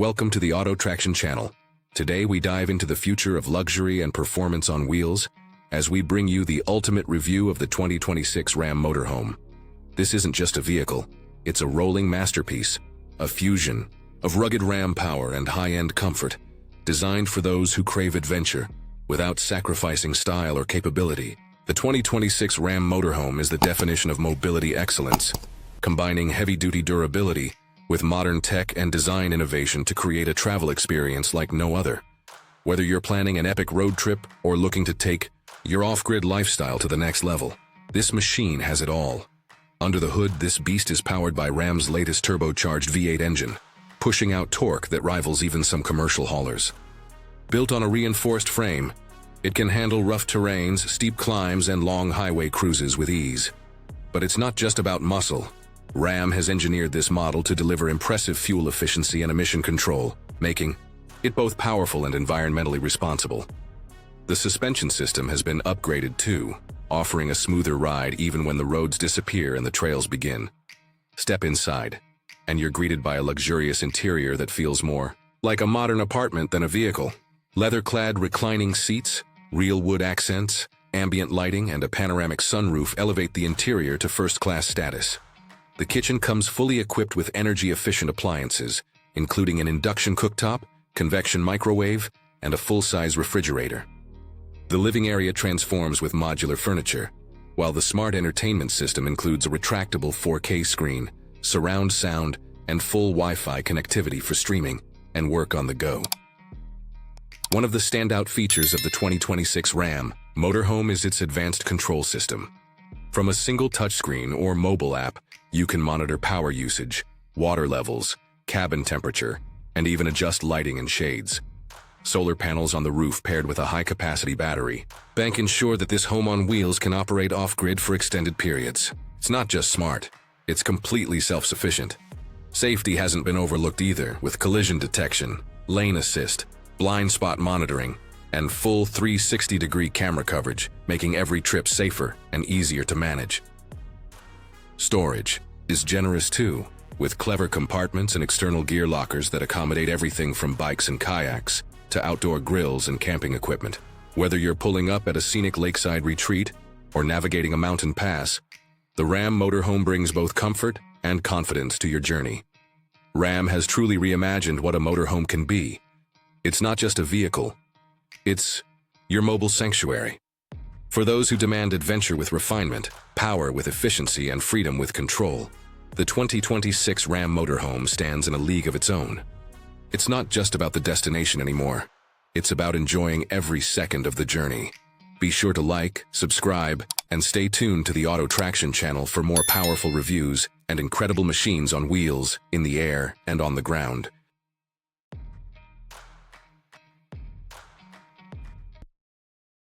Welcome to the Auto Traction channel. Today we dive into the future of luxury and performance on wheels as we bring you the ultimate review of the 2026 RAM Motorhome. This isn't just a vehicle, it's a rolling masterpiece, a fusion of rugged RAM power and high-end comfort, designed for those who crave adventure without sacrificing style or capability. The 2026 RAM Motorhome is the definition of mobility excellence, combining heavy-duty durability with modern tech and design innovation to create a travel experience like no other. Whether you're planning an epic road trip or looking to take your off-grid lifestyle to the next level, this machine has it all. Under the hood, this beast is powered by Ram's latest turbocharged V8 engine, pushing out torque that rivals even some commercial haulers. Built on a reinforced frame, it can handle rough terrains, steep climbs, and long highway cruises with ease. But it's not just about muscle. RAM has engineered this model to deliver impressive fuel efficiency and emission control, making it both powerful and environmentally responsible. The suspension system has been upgraded too, offering a smoother ride even when the roads disappear and the trails begin. Step inside, and you're greeted by a luxurious interior that feels more like a modern apartment than a vehicle. Leather-clad reclining seats, real wood accents, ambient lighting, and a panoramic sunroof elevate the interior to first-class status. The kitchen comes fully equipped with energy-efficient appliances, including an induction cooktop, convection microwave, and a full-size refrigerator. The living area transforms with modular furniture, while the smart entertainment system includes a retractable 4K screen, surround sound, and full Wi-Fi connectivity for streaming and work on the go. One of the standout features of the 2026 RAM Motorhome is its advanced control system. From a single touchscreen or mobile app, you can monitor power usage, water levels, cabin temperature, and even adjust lighting and shades. Solar panels on the roof paired with a high-capacity battery bank ensure that this home on wheels can operate off-grid for extended periods. It's not just smart, it's completely self-sufficient. Safety hasn't been overlooked either, with collision detection, lane assist, blind spot monitoring, and full 360-degree camera coverage, making every trip safer and easier to manage. Storage is generous too, with clever compartments and external gear lockers that accommodate everything from bikes and kayaks to outdoor grills and camping equipment. Whether you're pulling up at a scenic lakeside retreat or navigating a mountain pass, the RAM Motorhome brings both comfort and confidence to your journey. RAM has truly reimagined what a motorhome can be. It's not just a vehicle, it's your mobile sanctuary. For those who demand adventure with refinement, power with efficiency, and freedom with control, the 2026 RAM Motorhome stands in a league of its own. It's not just about the destination anymore. It's about enjoying every second of the journey. Be sure to like, subscribe, and stay tuned to the Auto Traction channel for more powerful reviews and incredible machines on wheels, in the air, and on the ground.